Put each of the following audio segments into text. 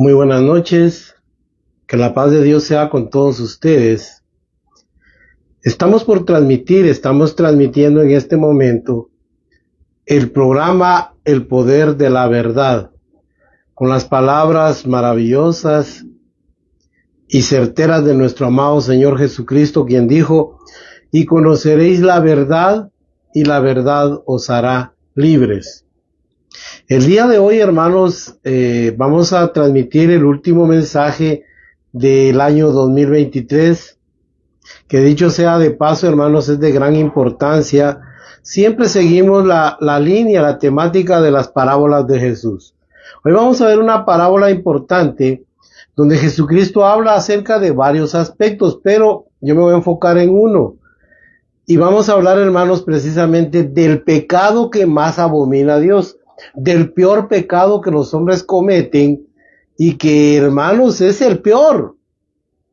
Muy buenas noches, que la paz de Dios sea con todos ustedes. Estamos transmitiendo en este momento el programa El Poder de la Verdad, con las palabras maravillosas y certeras de nuestro amado Señor Jesucristo, quien dijo: y conoceréis la verdad, y la verdad os hará libres. El día de hoy, hermanos, vamos a transmitir el último mensaje del año 2023, que dicho sea de paso, hermanos, es de gran importancia. Siempre seguimos la línea, la temática de las parábolas de Jesús. Hoy vamos a ver una parábola importante, donde Jesucristo habla acerca de varios aspectos, pero yo me voy a enfocar en uno. Y vamos a hablar, hermanos, precisamente del pecado que más abomina a Dios, del peor pecado que los hombres cometen, y que, hermanos, es el peor.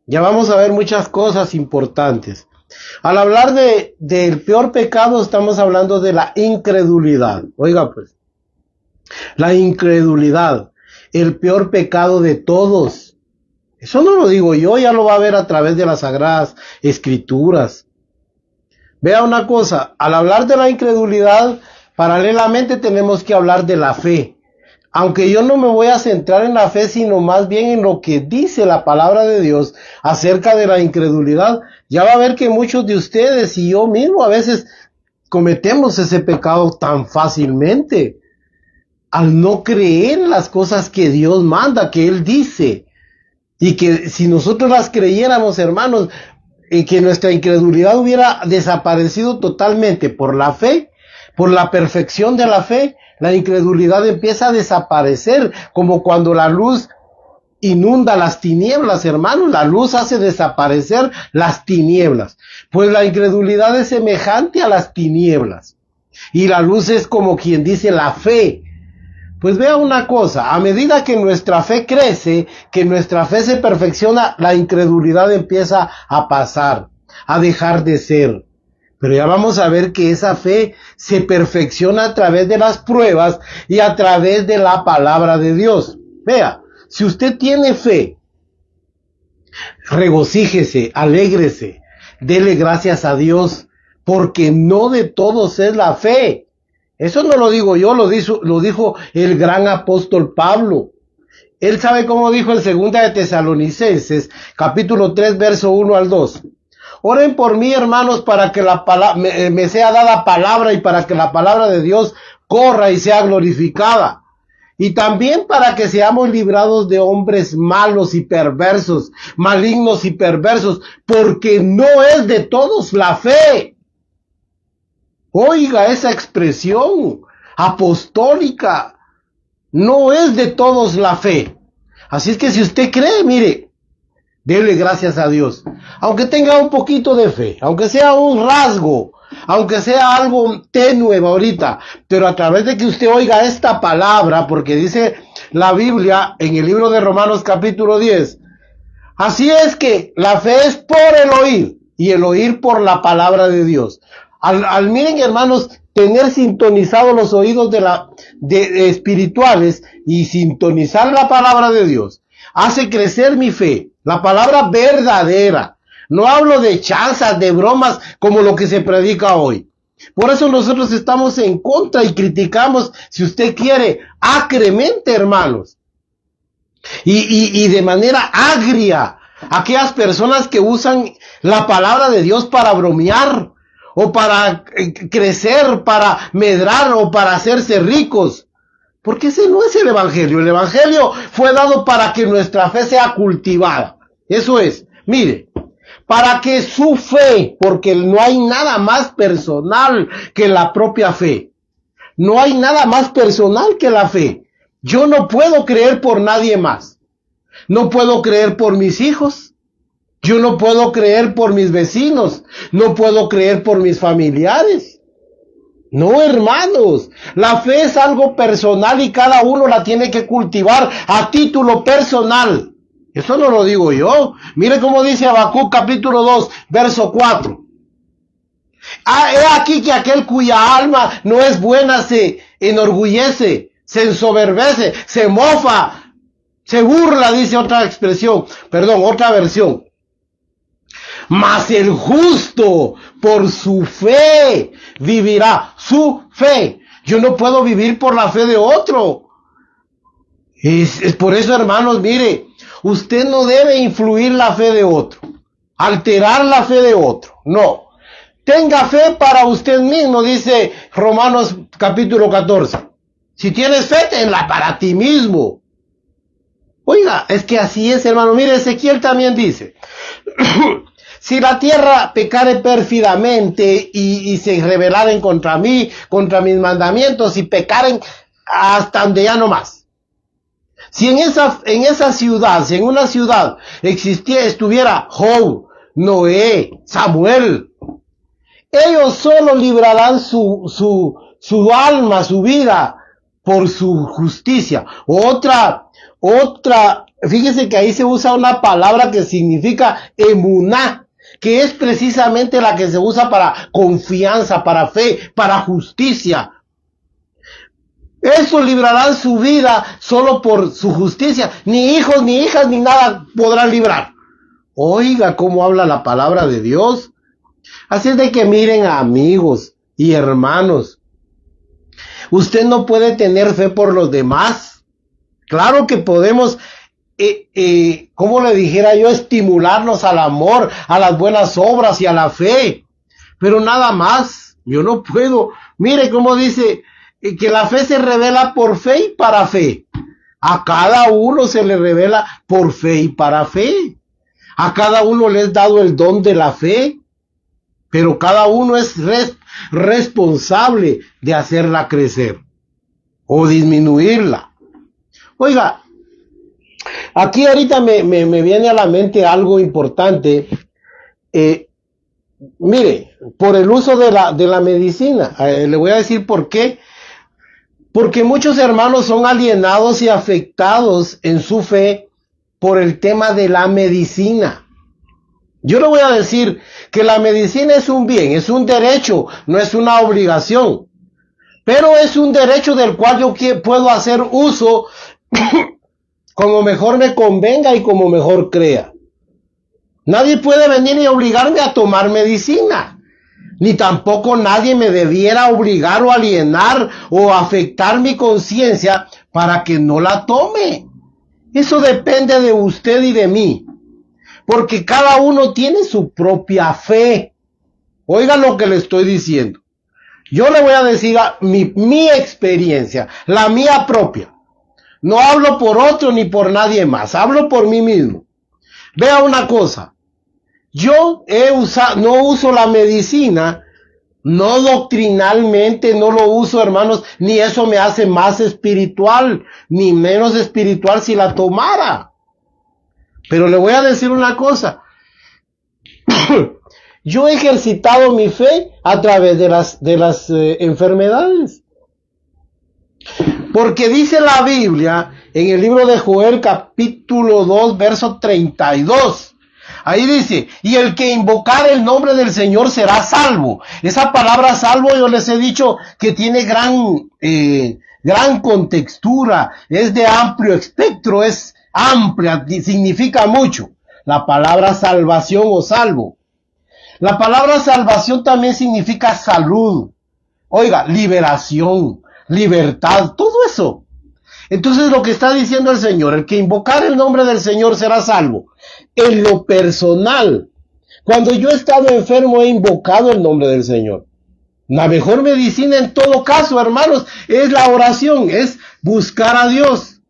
Ya vamos a ver muchas cosas importantes. Al hablar del peor pecado, estamos hablando de la incredulidad. Oiga, pues, la incredulidad, el peor pecado de todos. Eso no lo digo yo, ya lo va a ver a través de las Sagradas Escrituras. Vea una cosa, al hablar de la incredulidad, paralelamente tenemos que hablar de la fe. Aunque yo no me voy a centrar en la fe, sino más bien en lo que dice la palabra de Dios acerca de la incredulidad. Ya va a ver que muchos de ustedes y yo mismo a veces cometemos ese pecado tan fácilmente, al no creer en las cosas que Dios manda, que Él dice. Y que si nosotros las creyéramos, hermanos, y que nuestra incredulidad hubiera desaparecido totalmente por la fe, por la perfección de la fe, la incredulidad empieza a desaparecer, como cuando la luz inunda las tinieblas, hermanos. La luz hace desaparecer las tinieblas. Pues la incredulidad es semejante a las tinieblas. Y la luz es como quien dice la fe. Pues vea una cosa, a medida que nuestra fe crece, que nuestra fe se perfecciona, la incredulidad empieza a pasar, a dejar de ser. Pero ya vamos a ver que esa fe se perfecciona a través de las pruebas y a través de la palabra de Dios. Vea, si usted tiene fe, regocíjese, alégrese, dele gracias a Dios, porque no de todos es la fe. Eso no lo digo yo, lo dijo el gran apóstol Pablo. Él sabe cómo dijo en 2 de Tesalonicenses, capítulo 3, verso 1 al 2. Oren por mí, hermanos, para que me sea dada palabra y para que la palabra de Dios corra y sea glorificada. Y también para que seamos librados de hombres malos y perversos, malignos y perversos, porque no es de todos la fe. Oiga esa expresión apostólica, no es de todos la fe. Así es que si usted cree, mire, dele gracias a Dios. Aunque tenga un poquito de fe, aunque sea un rasgo, aunque sea algo tenue ahorita, pero a través de que usted oiga esta palabra, porque dice la Biblia en el libro de Romanos capítulo 10, así es que la fe es por el oír, y el oír por la palabra de Dios. Miren, hermanos, tener sintonizados los oídos espirituales y sintonizar la palabra de Dios hace crecer mi fe, la palabra verdadera. No hablo de chanzas, de bromas como lo que se predica hoy. Por eso nosotros estamos en contra y criticamos, si usted quiere, acremente, hermanos, y de manera agria, aquellas personas que usan la palabra de Dios para bromear, o para crecer, para medrar, o para hacerse ricos. Porque ese no es el evangelio. El evangelio fue dado para que nuestra fe sea cultivada. Eso es, mire, para que su fe, porque no hay nada más personal que la propia fe. No hay nada más personal que la fe. Yo no puedo creer por nadie más. No puedo creer por mis hijos. Yo no puedo creer por mis vecinos, no puedo creer por mis familiares. No, hermanos, la fe es algo personal y cada uno la tiene que cultivar a título personal. Eso no lo digo yo. Mire cómo dice Habacuc capítulo 2, verso 4. He aquí que aquel cuya alma no es buena se enorgullece, se ensoberbece, se mofa Se burla, dice otra expresión, otra versión. Mas el justo por su fe vivirá. Su fe. Yo no puedo vivir por la fe de otro. Es por eso, hermanos, mire, usted no debe influir la fe de otro, alterar la fe de otro. No. Tenga fe para usted mismo, dice Romanos capítulo 14. Si tienes fe, tenla para ti mismo. Oiga, es que así es, hermano. Mire, Ezequiel también dice, si la tierra pecare pérfidamente y se rebelaren contra mí, contra mis mandamientos, y pecaren hasta donde ya no más. Si en esa ciudad, si en una ciudad estuviera Job, Noé, Samuel, ellos solo librarán su alma, su vida, por su justicia. Otra, fíjese que ahí se usa una palabra que significa emuná, que es precisamente la que se usa para confianza, para fe, para justicia. Eso librarán su vida solo por su justicia. Ni hijos, ni hijas, ni nada podrán librar. Oiga cómo habla la palabra de Dios. Así es de que miren, amigos y hermanos, usted no puede tener fe por los demás. Claro que podemos, como le dijera yo, estimularnos al amor, a las buenas obras y a la fe. Pero nada más, yo no puedo. Mire cómo dice que la fe se revela por fe y para fe. A cada uno se le revela por fe y para fe. A cada uno le es dado el don de la fe. Pero cada uno es responsable de hacerla crecer o disminuirla. Oiga, aquí ahorita me viene a la mente algo importante. Mire, por el uso de la medicina, le voy a decir por qué. Porque muchos hermanos son alienados y afectados en su fe por el tema de la medicina. Yo le voy a decir que la medicina es un bien, es un derecho, no es una obligación. Pero es un derecho del cual yo puedo hacer uso como mejor me convenga y como mejor crea. Nadie puede venir y obligarme a tomar medicina. Ni tampoco nadie me debiera obligar o alienar o afectar mi conciencia para que no la tome. Eso depende de usted y de mí. Porque cada uno tiene su propia fe. Oiga lo que le estoy diciendo. Yo le voy a decir mi experiencia, la mía propia. No hablo por otro ni por nadie más, hablo por mí mismo. Vea una cosa. Yo no uso la medicina, no doctrinalmente, no lo uso, hermanos, ni eso me hace más espiritual, ni menos espiritual si la tomara. Pero le voy a decir una cosa. Yo he ejercitado mi fe a través de las enfermedades. Porque dice la Biblia en el libro de Joel capítulo 2 verso 32. Ahí dice, y el que invocar el nombre del Señor será salvo. Esa palabra salvo yo les he dicho que tiene gran contextura, es de amplio espectro, es amplia, significa mucho. La palabra salvación o salvo. La palabra salvación también significa salud. Oiga, liberación, libertad, todo eso. Entonces lo que está diciendo el Señor, el que invocar el nombre del Señor será salvo. En lo personal, cuando yo he estado enfermo he invocado el nombre del Señor. La mejor medicina en todo caso, hermanos, es la oración, es buscar a Dios.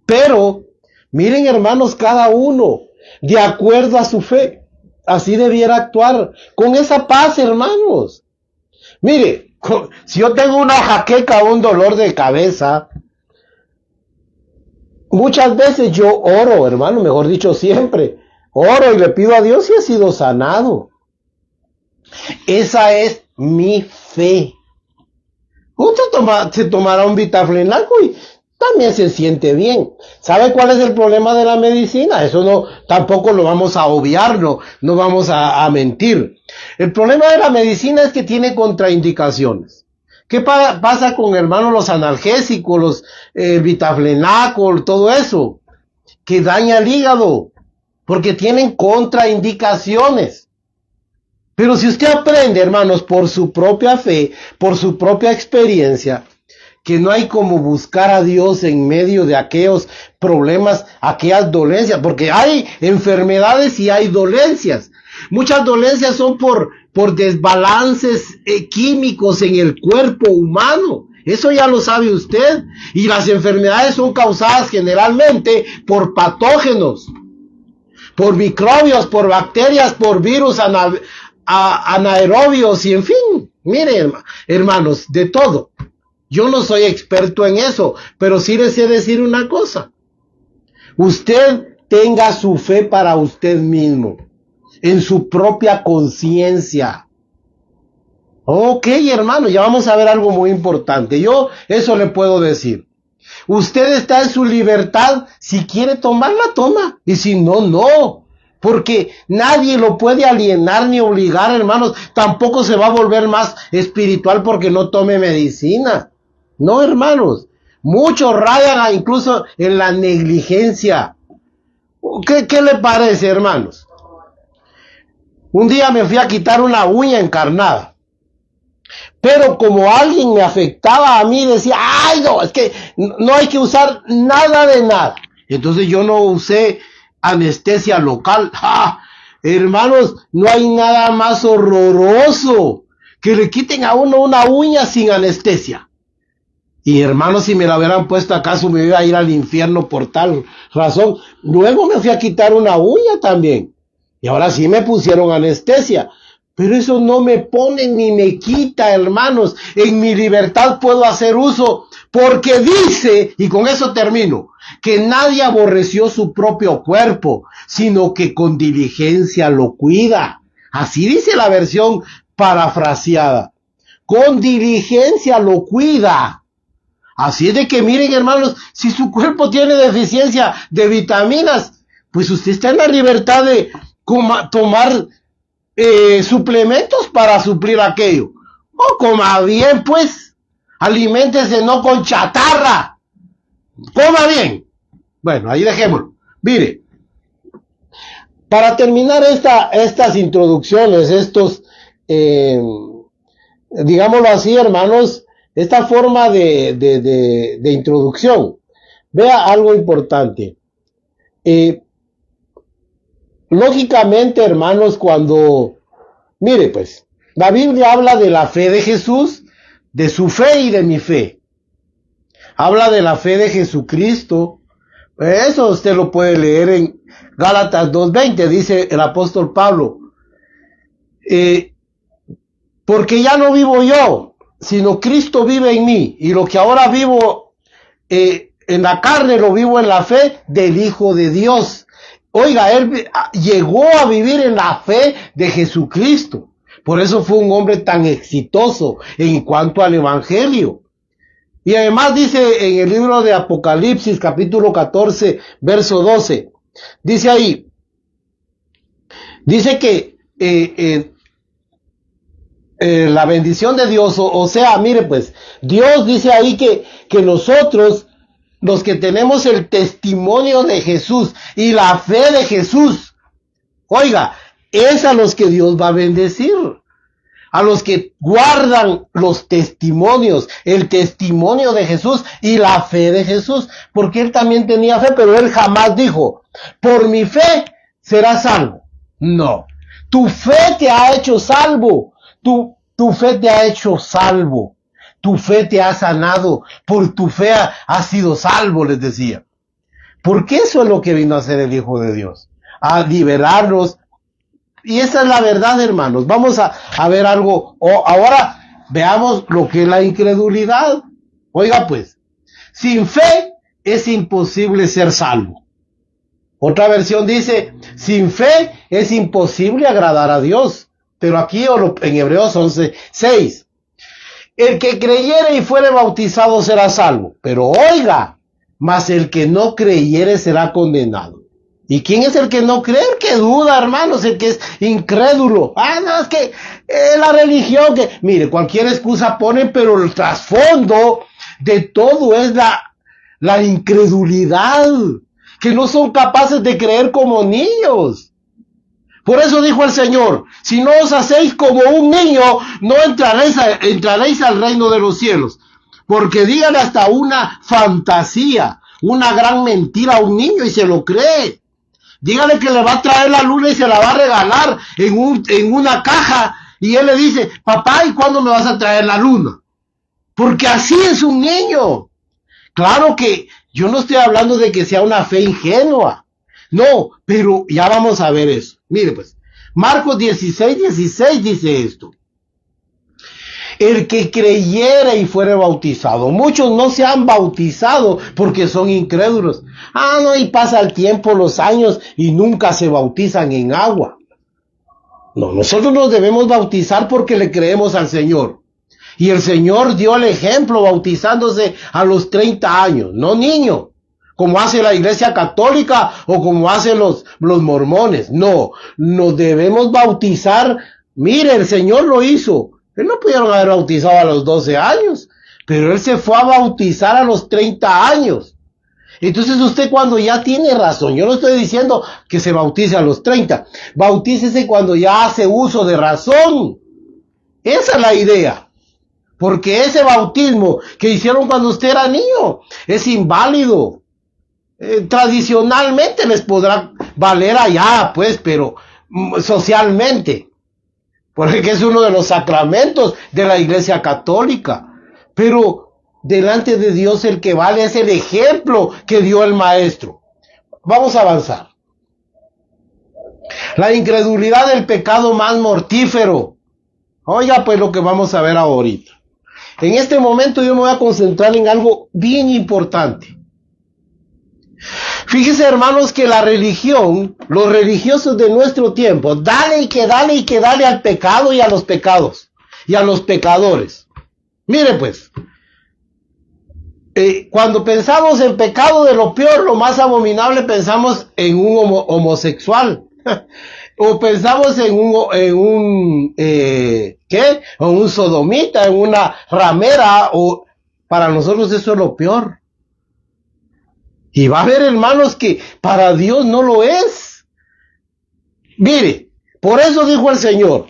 Pero, miren hermanos, cada uno, de acuerdo a su fe, así debiera actuar, con esa paz, hermanos. Mire, si yo tengo una jaqueca o un dolor de cabeza, muchas veces yo oro, hermano, mejor dicho siempre, oro y le pido a Dios si he sido sanado. Esa es mi fe. Usted se tomará un Vitaflenaco y también se siente bien. ¿Sabe cuál es el problema de la medicina? Eso tampoco lo vamos a obviar, no vamos a mentir. El problema de la medicina es que tiene contraindicaciones. ¿Qué pasa con, hermanos, los analgésicos, los vitaflenaco, todo eso? Que daña el hígado, porque tienen contraindicaciones. Pero si usted aprende, hermanos, por su propia fe, por su propia experiencia, que no hay como buscar a Dios en medio de aquellos problemas, aquellas dolencias, porque hay enfermedades y hay dolencias. Muchas dolencias son por desbalances químicos en el cuerpo humano. Eso ya lo sabe usted. Y las enfermedades son causadas generalmente por patógenos, por microbios, por bacterias, por virus anaerobios y en fin. Miren, hermanos, de todo. Yo no soy experto en eso, pero sí les sé decir una cosa. Usted tenga su fe para usted mismo, en su propia conciencia. Ok, hermano, ya vamos a ver algo muy importante. Yo eso le puedo decir. Usted está en su libertad. Si quiere tomarla, toma. Y si no, no. Porque nadie lo puede alienar ni obligar, hermanos. Tampoco se va a volver más espiritual porque no tome medicina. No, hermanos, muchos rayan incluso en la negligencia. ¿Qué le parece, hermanos? Un día me fui a quitar una uña encarnada, pero como alguien me afectaba a mí, decía, ay no, es que no hay que usar nada de nada. Entonces yo no usé anestesia local. ¡Ja! Hermanos, no hay nada más horroroso que le quiten a uno una uña sin anestesia. Y hermanos, si me la hubieran puesto acaso me iba a ir al infierno por tal razón. Luego me fui a quitar una uña también. Y ahora sí me pusieron anestesia. Pero eso no me pone ni me quita, hermanos. En mi libertad puedo hacer uso. Porque dice, y con eso termino, que nadie aborreció su propio cuerpo, sino que con diligencia lo cuida. Así dice la versión parafraseada. Con diligencia lo cuida. Así es de que miren, hermanos, si su cuerpo tiene deficiencia de vitaminas, pues usted está en la libertad de tomar suplementos para suplir aquello. O coma bien, pues, aliméntese no con chatarra, coma bien. Bueno, ahí dejémoslo. Mire, para terminar estas introducciones, digámoslo así, hermanos, esta forma de introducción, vea algo importante. Lógicamente, hermanos, mire pues, la Biblia habla de la fe de Jesús, de su fe y de mi fe. Habla de la fe de Jesucristo. Eso usted lo puede leer en Gálatas 2:20, dice el apóstol Pablo. Porque ya no vivo yo, sino Cristo vive en mí, y lo que ahora vivo en la carne lo vivo en la fe del Hijo de Dios. Oiga, él llegó a vivir en la fe de Jesucristo. Por eso fue un hombre tan exitoso en cuanto al Evangelio. Y además dice en el libro de Apocalipsis, capítulo 14, verso 12, dice ahí, dice que la bendición de Dios, o sea, mire pues, Dios dice ahí que nosotros, los que tenemos el testimonio de Jesús y la fe de Jesús, oiga, es a los que Dios va a bendecir, a los que guardan los testimonios, el testimonio de Jesús y la fe de Jesús, porque él también tenía fe, pero él jamás dijo, por mi fe serás salvo. No, tu fe te ha hecho salvo. Tu fe te ha hecho salvo, tu fe te ha sanado, por tu fe has sido salvo, les decía. Porque eso es lo que vino a hacer el Hijo de Dios, a liberarnos. Y esa es la verdad, hermanos. Vamos a ver algo. Ahora veamos lo que es la incredulidad. Oiga pues, sin fe es imposible ser salvo. Otra versión dice, sin fe es imposible agradar a Dios. Pero aquí en Hebreos 11:6, el que creyere y fuere bautizado será salvo. Pero oiga, mas el que no creyere será condenado. ¿Y quién es el que no cree? El que duda, hermanos, el que es incrédulo. No, es que la religión, que mire, cualquier excusa ponen, pero el trasfondo de todo es la incredulidad, que no son capaces de creer como niños. Por eso dijo el Señor, si no os hacéis como un niño, no entraréis al reino de los cielos. Porque digan hasta una fantasía, una gran mentira a un niño y se lo cree. Dígale que le va a traer la luna y se la va a regalar en una caja. Y él le dice, papá, ¿y cuándo me vas a traer la luna? Porque así es un niño. Claro que yo no estoy hablando de que sea una fe ingenua. No, pero ya vamos a ver eso. Mire pues, Marcos 16:16 dice esto. El que creyere y fuere bautizado. Muchos no se han bautizado porque son incrédulos. No, y pasa el tiempo, los años, y nunca se bautizan en agua. No, nosotros nos debemos bautizar porque le creemos al Señor. Y el Señor dio el ejemplo bautizándose a los 30 años, no niño, como hace la Iglesia Católica o como hacen los mormones. No, nos debemos bautizar. Mire, el Señor lo hizo. Él no pudieron haber bautizado a los 12 años, pero él se fue a bautizar a los 30 años. Entonces usted cuando ya tiene razón, yo no estoy diciendo que se bautice a los 30, bautícese cuando ya hace uso de razón. Esa es la idea. Porque ese bautismo que hicieron cuando usted era niño es inválido. Tradicionalmente les podrá valer allá, pues, pero socialmente. Porque es uno de los sacramentos de la Iglesia Católica. Pero delante de Dios el que vale es el ejemplo que dio el Maestro. Vamos a avanzar. La incredulidad del pecado más mortífero. Oiga, pues lo que vamos a ver ahorita. En este momento yo me voy a concentrar en algo bien importante. Fíjese, hermanos, que la religión, los religiosos de nuestro tiempo, dale al pecado y a los pecados, y a los pecadores. Mire pues, cuando pensamos en pecado de lo peor, lo más abominable, pensamos en un homosexual. O pensamos en un sodomita, en una ramera, o para nosotros eso es lo peor. Y va a haber, hermanos, que para Dios no lo es. Mire, por eso dijo el Señor,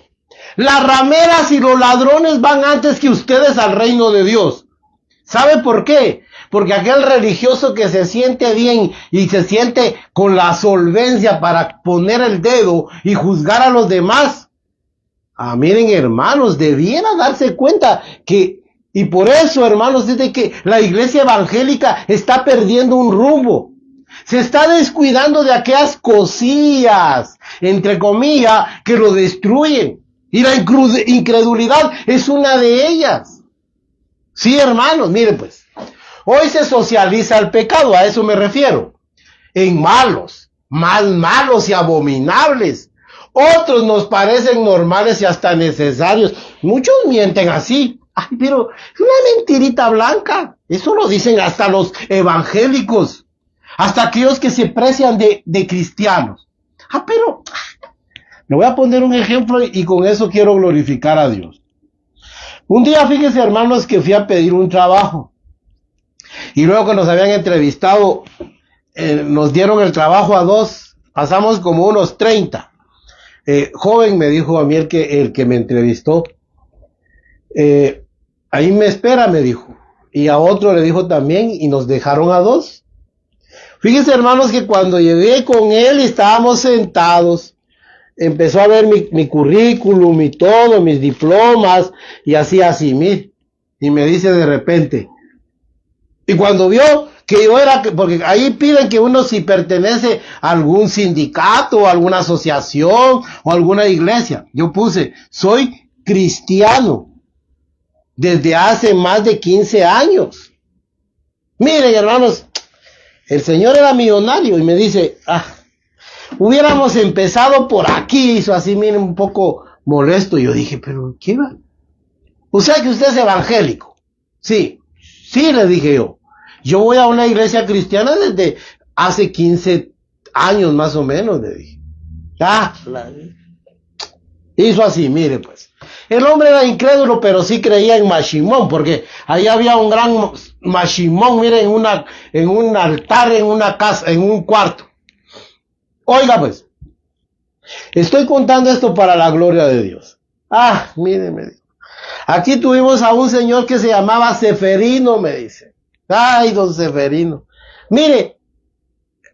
las rameras y los ladrones van antes que ustedes al reino de Dios. ¿Sabe por qué? Porque aquel religioso que se siente bien y se siente con la solvencia para poner el dedo y juzgar a los demás. Miren, hermanos, debiera darse cuenta que, y por eso, hermanos, dice que la iglesia evangélica está perdiendo un rumbo. Se está descuidando de aquellas cosillas, entre comillas, que lo destruyen. Y la incredulidad es una de ellas. Sí, hermanos, miren pues. Hoy se socializa el pecado, a eso me refiero. En malos, más malos y abominables. Otros nos parecen normales y hasta necesarios. Muchos mienten así. Pero es una mentirita blanca. Eso lo dicen hasta los evangélicos. Hasta aquellos que se precian de cristianos. Pero le voy a poner un ejemplo y con eso quiero glorificar a Dios. Un día, fíjense, hermanos, que fui a pedir un trabajo. Y luego que nos habían entrevistado, nos dieron el trabajo a dos. Pasamos como unos 30. Joven, me dijo a mí el que me entrevistó. Ahí me espera, me dijo. Y a otro le dijo también, y nos dejaron a dos. Fíjense, hermanos, que cuando llegué con él y estábamos sentados, empezó a ver mi currículum y todo, mis diplomas, y así, mire. Y me dice de repente, y cuando vio que yo era, porque ahí piden que uno si pertenece a algún sindicato, alguna asociación o alguna iglesia. Yo puse, soy cristiano desde hace más de 15 años. Miren, hermanos, el señor era millonario y me dice, hubiéramos empezado por aquí, hizo así, miren, un poco molesto. Yo dije, pero ¿qué va? O sea que usted es evangélico. Sí, le dije yo. Yo voy a una iglesia cristiana desde hace 15 años más o menos, le dije. Hizo así, mire pues. El hombre era incrédulo, pero sí creía en Mashimón, porque ahí había un gran Mashimón, mire, en un altar, en una casa, en un cuarto. Oiga pues, estoy contando esto para la gloria de Dios. Mire, me dijo. Aquí tuvimos a un señor que se llamaba Seferino, me dice. Ay, don Seferino. Mire,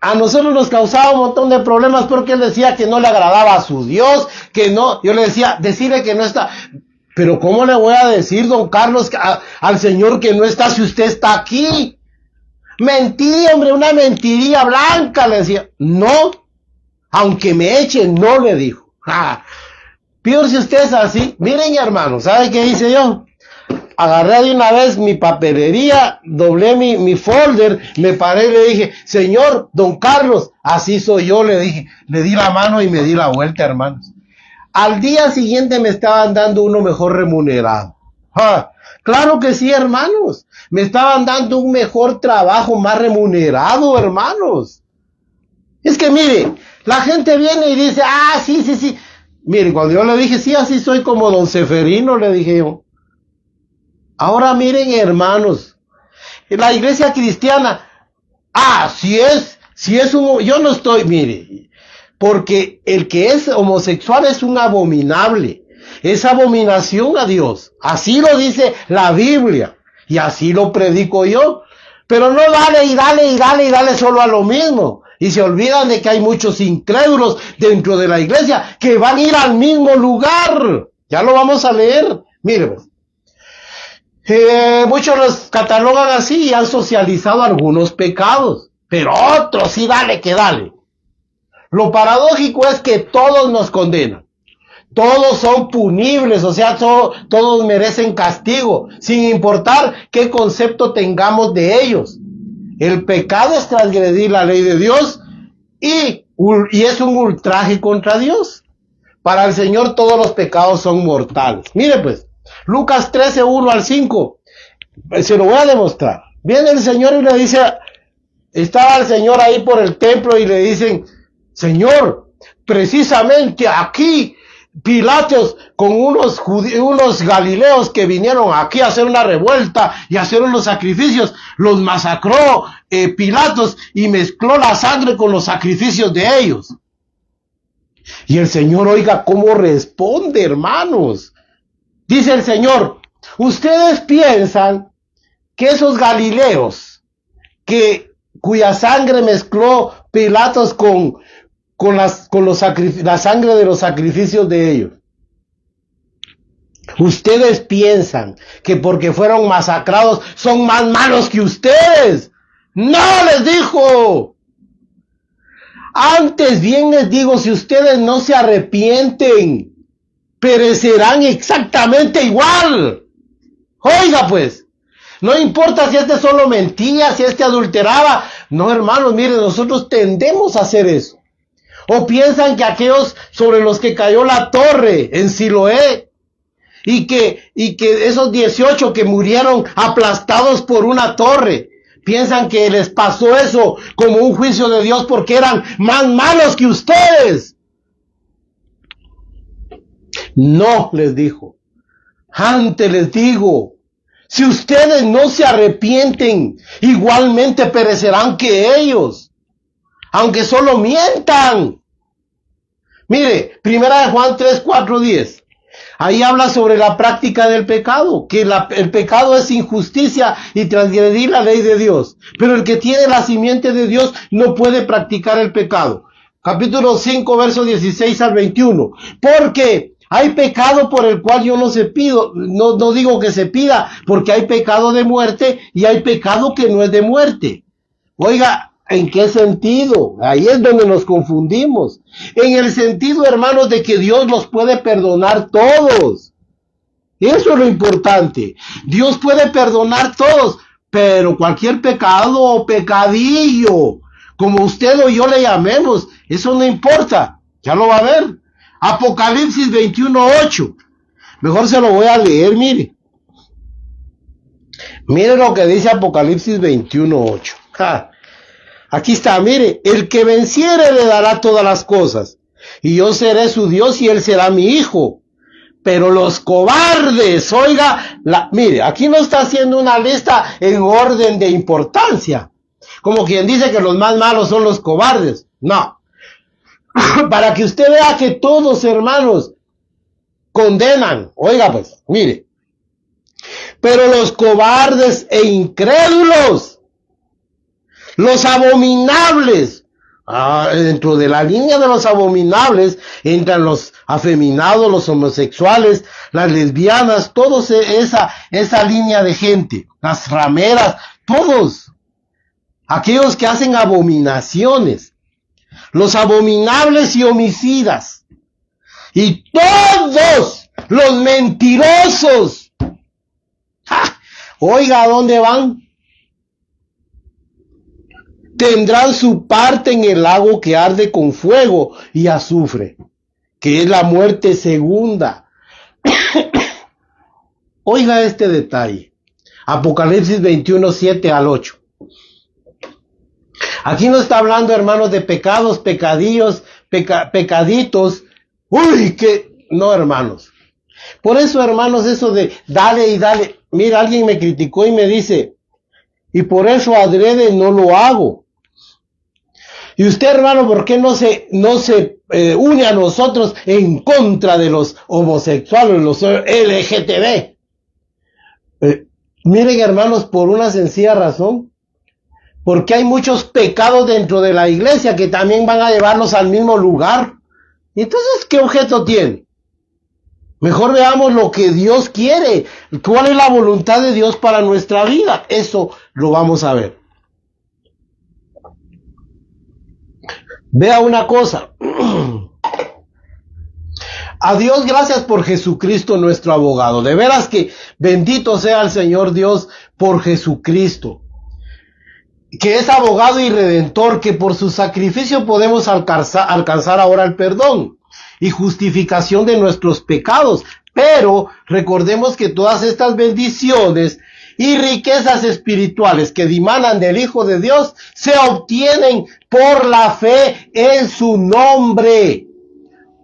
a nosotros nos causaba un montón de problemas porque él decía que no le agradaba a su Dios, que no. Yo le decía, decirle que no está. Pero ¿cómo le voy a decir, don Carlos, al Señor que no está si usted está aquí? Mentí, hombre, una mentirilla blanca, le decía. No, aunque me echen, no, le dijo. Peor si usted es así. Miren, hermano, ¿sabe qué hice yo? Agarré de una vez mi papelería, doblé mi folder, me paré y le dije, señor, don Carlos, así soy yo, le dije. Le di la mano y me di la vuelta, hermanos. Al día siguiente me estaban dando uno mejor remunerado. Claro que sí, hermanos. Me estaban dando un mejor trabajo, más remunerado, hermanos. Es que mire, la gente viene y dice, sí. Mire, cuando yo le dije, sí, así soy como don Seferino, le dije yo. Ahora miren, hermanos, la iglesia cristiana, si es yo no estoy, mire, porque el que es homosexual es un abominable, es abominación a Dios, así lo dice la Biblia, y así lo predico yo, pero no dale solo a lo mismo, y se olvidan de que hay muchos incrédulos dentro de la iglesia que van a ir al mismo lugar, ya lo vamos a leer, mire pues. Muchos los catalogan así y han socializado algunos pecados, pero otros sí dale. Lo paradójico es que todos nos condenan, todos son punibles, o sea, todos merecen castigo, sin importar qué concepto tengamos de ellos. El pecado es transgredir la ley de Dios y es un ultraje contra Dios. Para el Señor todos los pecados son mortales. Mire pues, Lucas 13, 1 al 5, se lo voy a demostrar. Viene el Señor y le dice, estaba el Señor ahí por el templo y le dicen, Señor, precisamente aquí, Pilatos con unos galileos que vinieron aquí a hacer una revuelta y a hacer unos sacrificios, los masacró Pilatos y mezcló la sangre con los sacrificios de ellos. Y el Señor, oiga, ¿cómo responde, hermanos? Dice el Señor, ustedes piensan que esos galileos cuya sangre mezcló Pilatos con la sangre de los sacrificios de ellos. Ustedes piensan que porque fueron masacrados son más malos que ustedes. No, les dijo. Antes bien les digo, si ustedes no se arrepienten, perecerán exactamente igual. Oiga pues, no importa si este solo mentía, si este adulteraba. No, hermanos, miren, nosotros tendemos a hacer eso. O piensan que aquellos sobre los que cayó la torre en Siloé, y que esos 18 que murieron aplastados por una torre, piensan que les pasó eso como un juicio de Dios porque eran más malos que ustedes. No, les dijo. Antes les digo, si ustedes no se arrepienten, igualmente perecerán que ellos, aunque solo mientan. Mire, 1 Juan 3, 4, 10. Ahí habla sobre la práctica del pecado, que el pecado es injusticia y transgredir la ley de Dios. Pero el que tiene la simiente de Dios no puede practicar el pecado. Capítulo 5, versos 16 al 21. Porque hay pecado por el cual yo no digo que se pida, porque hay pecado de muerte y hay pecado que no es de muerte. Oiga, ¿en qué sentido? Ahí es donde nos confundimos. En el sentido, hermanos, de que Dios los puede perdonar todos. Eso es lo importante. Dios puede perdonar todos, pero cualquier pecado o pecadillo, como usted o yo le llamemos, eso no importa. Ya lo va a ver. Apocalipsis 21:8. Mejor se lo voy a leer, mire. Mire lo que dice Apocalipsis 21:8. Aquí está, mire, el que venciere le dará todas las cosas, y yo seré su Dios y él será mi hijo. Pero los cobardes, oiga, mire, aquí no está haciendo una lista en orden de importancia, como quien dice que los más malos son los cobardes. No, para que usted vea que todos, hermanos, condenan. Oiga pues, mire, pero los cobardes e incrédulos, los abominables, dentro de la línea de los abominables entran los afeminados, los homosexuales, las lesbianas, todos esa línea de gente, las rameras, todos aquellos que hacen abominaciones, los abominables y homicidas, y todos los mentirosos. ¡Ja! Oiga, ¿a dónde van? Tendrán su parte en el lago que arde con fuego y azufre, que es la muerte segunda. Oiga este detalle. Apocalipsis 21, 7 al 8. Aquí no está hablando, hermanos, de pecados, pecadillos, pecaditos. Uy, que no, hermanos. Por eso, hermanos, eso de dale y dale. Mira, alguien me criticó y me dice, y por eso adrede no lo hago. Y usted, hermano, ¿por qué no se une a nosotros en contra de los homosexuales, los LGTB? Miren, hermanos, por una sencilla razón. Porque hay muchos pecados dentro de la iglesia que también van a llevarnos al mismo lugar. ¿Y entonces qué objeto tiene? Mejor veamos lo que Dios quiere. ¿Cuál es la voluntad de Dios para nuestra vida? Eso lo vamos a ver. Vea una cosa. A Dios gracias por Jesucristo nuestro abogado. De veras que bendito sea el Señor Dios por Jesucristo, que es abogado y redentor, que por su sacrificio podemos alcanzar ahora el perdón y justificación de nuestros pecados. Pero recordemos que todas estas bendiciones y riquezas espirituales que dimanan del Hijo de Dios se obtienen por la fe en su nombre.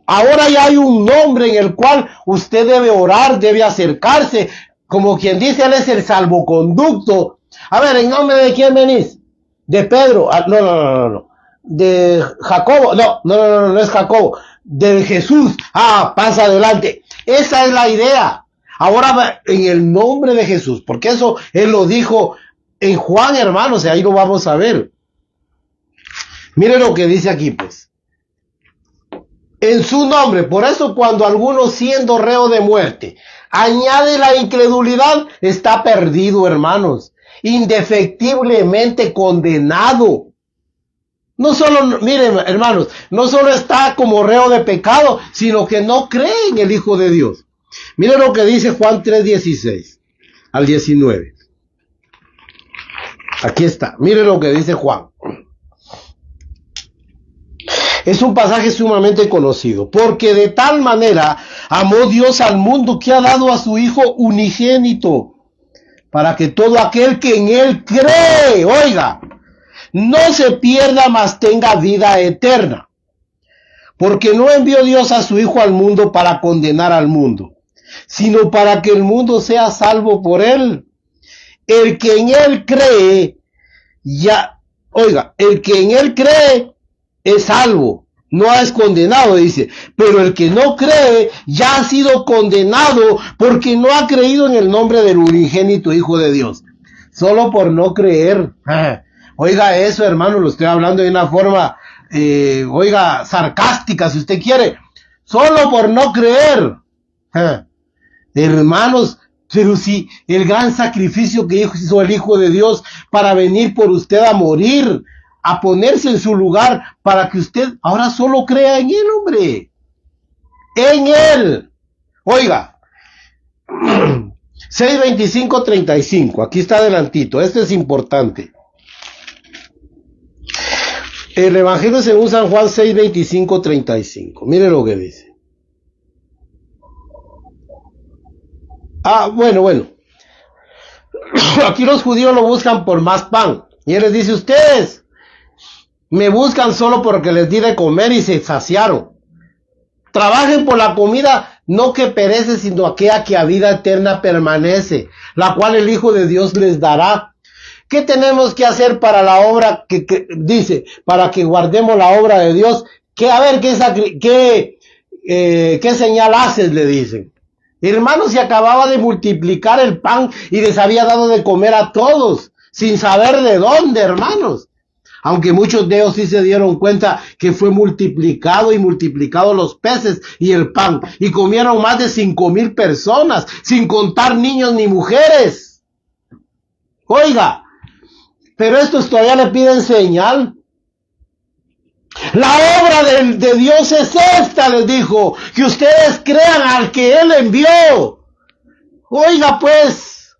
Ahora ya hay un nombre en el cual usted debe orar, debe acercarse, como quien dice, él es el salvoconducto. A ver, ¿en nombre de quién venís? De Pedro. No. De Jacobo. No es Jacobo. De Jesús. Pasa adelante. Esa es la idea. Ahora en el nombre de Jesús, porque eso él lo dijo en Juan, hermanos, y ahí lo vamos a ver. Miren lo que dice aquí, pues. En su nombre, por eso cuando alguno siendo reo de muerte añade la incredulidad, está perdido, hermanos, indefectiblemente condenado. No solo, miren, hermanos, no solo está como reo de pecado, sino que no cree en el Hijo de Dios. Miren lo que dice Juan 3:16 al 19. Aquí está, miren lo que dice Juan. Es un pasaje sumamente conocido. Porque de tal manera amó Dios al mundo que ha dado a su Hijo unigénito, para que todo aquel que en él cree, oiga, no se pierda, mas tenga vida eterna. Porque no envió Dios a su Hijo al mundo para condenar al mundo, sino para que el mundo sea salvo por él. El que en él cree, el que en él cree es salvo, no es condenado, dice. Pero el que no cree ya ha sido condenado porque no ha creído en el nombre del unigénito Hijo de Dios. Solo por no creer. Oiga eso, hermano, lo estoy hablando de una forma, sarcástica, si usted quiere. Solo por no creer. Hermanos, pero si el gran sacrificio que hizo el Hijo de Dios para venir por usted a morir, a ponerse en su lugar, para que usted ahora solo crea en él, hombre. En él. Oiga. 6:25-35. Aquí está adelantito. Este es importante. El Evangelio según San Juan 6:25-35. Mire lo que dice. Bueno. Aquí los judíos lo buscan por más pan. Y él les dice, ustedes Me buscan solo porque les di de comer y se saciaron. Trabajen por la comida, no que perece, sino aquella que a vida eterna permanece, la cual el Hijo de Dios les dará. ¿Qué tenemos que hacer para la obra que dice, para que guardemos la obra de Dios? A ver, ¿qué señal haces? Le dicen. Hermanos, se acababa de multiplicar el pan y les había dado de comer a todos, sin saber de dónde, hermanos. Aunque muchos de ellos sí se dieron cuenta que fue multiplicado los peces y el pan. Y comieron más de 5,000 personas, sin contar niños ni mujeres. Oiga, pero estos todavía le piden señal. La obra de Dios es esta, les dijo, que ustedes crean al que Él envió. Oiga, pues,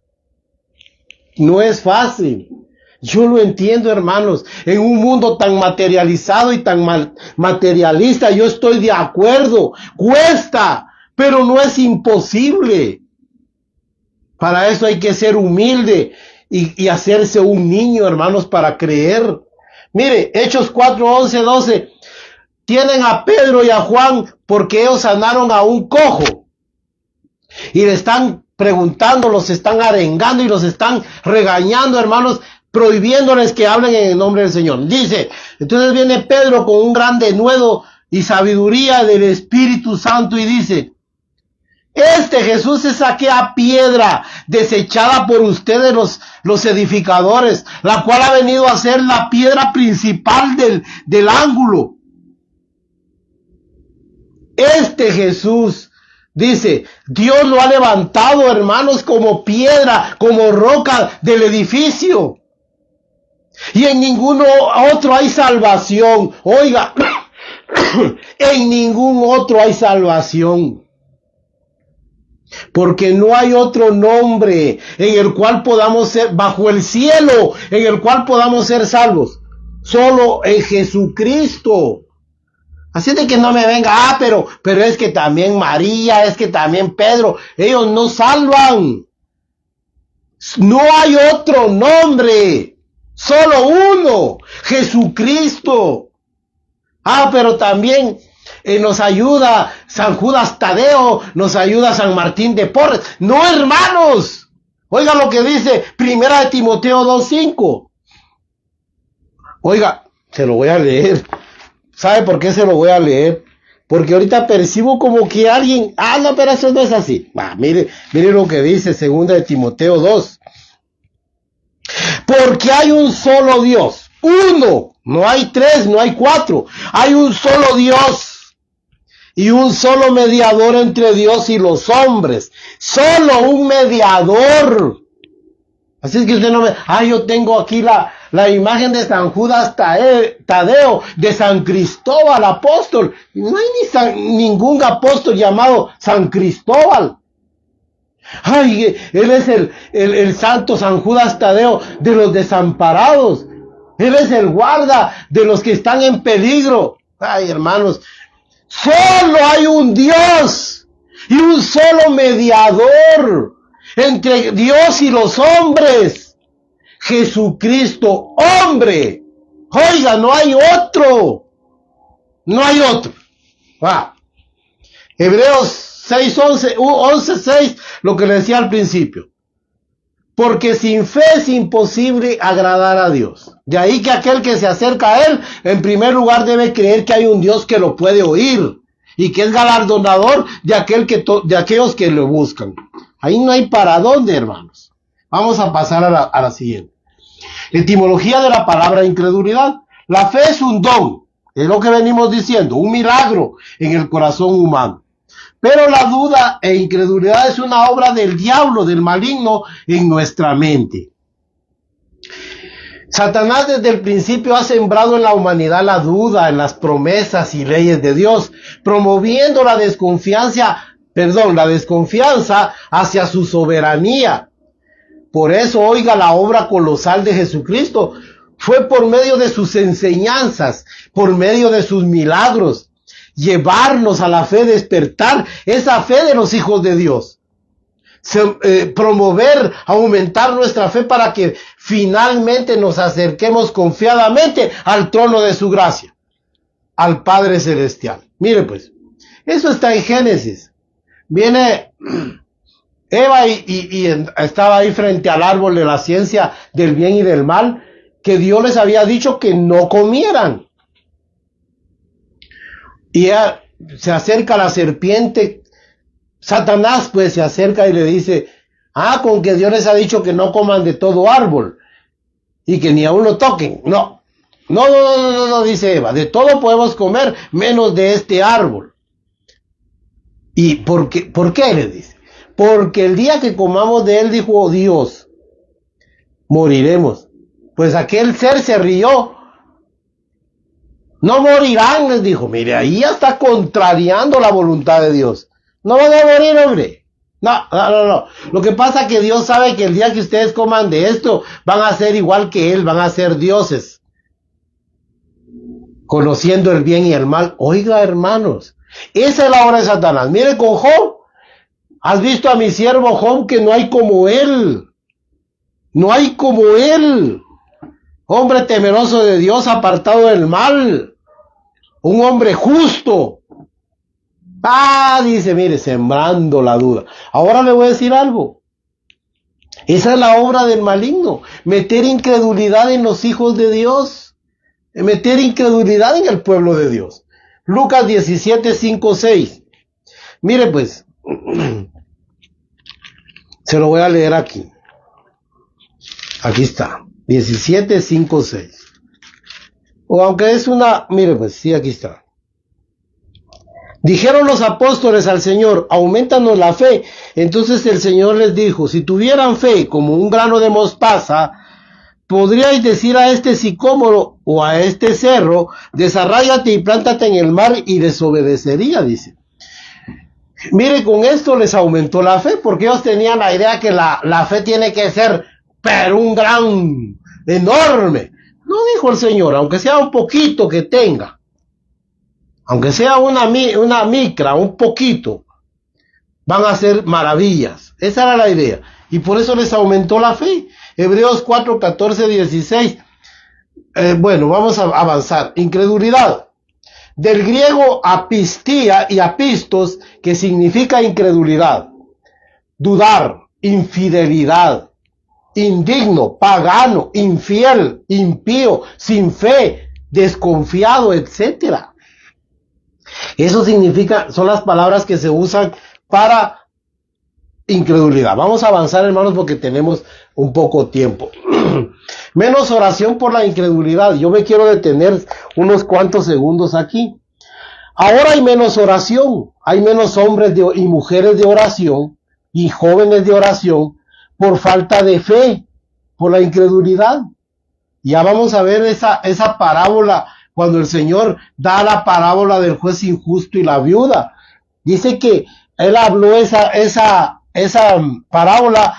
no es fácil. Yo lo entiendo, hermanos. En un mundo tan materializado y tan materialista, yo estoy de acuerdo. Cuesta, pero no es imposible. Para eso hay que ser humilde y hacerse un niño, hermanos, para creer. Mire, Hechos 4, 11, 12. Tienen a Pedro y a Juan porque ellos sanaron a un cojo. Y le están preguntando, los están arengando y los están regañando, hermanos, prohibiéndoles que hablen en el nombre del Señor. Dice, entonces viene Pedro con un gran denuedo y sabiduría del Espíritu Santo y dice, este Jesús es aquella piedra desechada por ustedes los edificadores, la cual ha venido a ser la piedra principal del ángulo. Este Jesús, dice, Dios lo ha levantado, hermanos, como piedra, como roca del edificio. Y en ninguno otro hay salvación. Oiga, en ningún otro hay salvación. Porque no hay otro nombre en el cual podamos ser, bajo el cielo, en el cual podamos ser salvos. Solo en Jesucristo. Así de que no me venga, pero es que también María, es que también Pedro, ellos no salvan. No hay otro nombre, solo uno, Jesucristo. Pero también nos ayuda San Judas Tadeo, nos ayuda San Martín de Porres. No, hermanos, oiga lo que dice 1 Timoteo 2:5. Oiga, se lo voy a leer. ¿Sabe por qué se lo voy a leer? Porque ahorita percibo como que alguien, no, pero eso no es así. Mire lo que dice 2 Timoteo 2. Porque hay un solo Dios, uno, no hay 3, no hay 4, hay un solo Dios y un solo mediador entre Dios y los hombres, solo un mediador. Así es que usted no me, yo tengo aquí la imagen de San Judas Tadeo, de San Cristóbal, apóstol. No hay ningún apóstol llamado San Cristóbal. Él es el santo San Judas Tadeo de los desamparados. Él es el guarda de los que están en peligro. Hermanos, solo hay un Dios y un solo mediador entre Dios y los hombres, Jesucristo, hombre. Oiga, no hay otro. No hay otro. Hebreos 11:6, lo que le decía al principio. Porque sin fe es imposible agradar a Dios. De ahí que aquel que se acerca a Él, en primer lugar debe creer que hay un Dios que lo puede oír y que es galardonador de aquellos que lo buscan. Ahí no hay para dónde, hermanos. Vamos a pasar a la siguiente. Etimología de la palabra incredulidad. La fe es un don, es lo que venimos diciendo, un milagro en el corazón humano. Pero la duda e incredulidad es una obra del diablo, del maligno en nuestra mente. Satanás desde el principio ha sembrado en la humanidad la duda en las promesas y leyes de Dios, promoviendo la desconfianza hacia su soberanía. Por eso, oiga, la obra colosal de Jesucristo fue por medio de sus enseñanzas, por medio de sus milagros, llevarnos a la fe, despertar esa fe de los hijos de Dios. promover, aumentar nuestra fe para que finalmente nos acerquemos confiadamente al trono de su gracia, al Padre Celestial. Mire pues, eso está en Génesis. Viene Eva y estaba ahí frente al árbol de la ciencia del bien y del mal, que Dios les había dicho que no comieran. Y se acerca la serpiente, Satanás pues se acerca y le dice, con que Dios les ha dicho que no coman de todo árbol y que ni aún lo toquen. No, dice Eva, de todo podemos comer menos de este árbol. ¿Y por qué le dice? Porque el día que comamos de él, dijo Dios, moriremos. Pues aquel ser se rió. No morirán, les dijo. Mire, ahí ya está contrariando la voluntad de Dios. No van a morir, hombre. No. Lo que pasa es que Dios sabe que el día que ustedes coman de esto, van a ser igual que Él, van a ser dioses, conociendo el bien y el mal. Oiga, hermanos, esa es la obra de Satanás. Mire con Job. ¿Has visto a mi siervo Job, que no hay como él? No hay como él. Hombre temeroso de Dios, apartado del mal. Un hombre justo. Dice, mire, sembrando la duda. Ahora le voy a decir algo. Esa es la obra del maligno. Meter incredulidad en los hijos de Dios. Meter incredulidad en el pueblo de Dios. Lucas 17, 5, 6. Mire pues. Se lo voy a leer aquí. Aquí está. 17, 5, 6. O aunque es una... Mire pues, sí, aquí está. Dijeron los apóstoles al Señor, aumentanos la fe. Entonces el Señor les dijo, si tuvieran fe como un grano de mostaza, podríais decir a este sicómoro o a este cerro, desarráigate y plántate en el mar, y les obedecería, dice. Mire, con esto les aumentó la fe, porque ellos tenían la idea que la fe tiene que ser, pero un gran, enorme. No, dijo el Señor, aunque sea un poquito que tenga, aunque sea una micra, un poquito, van a hacer maravillas. Esa era la idea. Y por eso les aumentó la fe. Hebreos 4, 14, 16. Bueno, vamos a avanzar. Incredulidad. Del griego apistía y apistos, que significa incredulidad, dudar, infidelidad, indigno, pagano, infiel, impío, sin fe, desconfiado, etcétera. Eso significa, son las palabras que se usan para incredulidad. Vamos a avanzar, hermanos, porque tenemos un poco tiempo. Menos oración por la incredulidad. Yo me quiero detener unos cuantos segundos aquí. Ahora hay menos oración. Hay menos hombres y mujeres de oración y jóvenes de oración por falta de fe, por la incredulidad. Ya vamos a ver esa parábola cuando el Señor da la parábola del juez injusto y la viuda. Dice que Él habló esa parábola,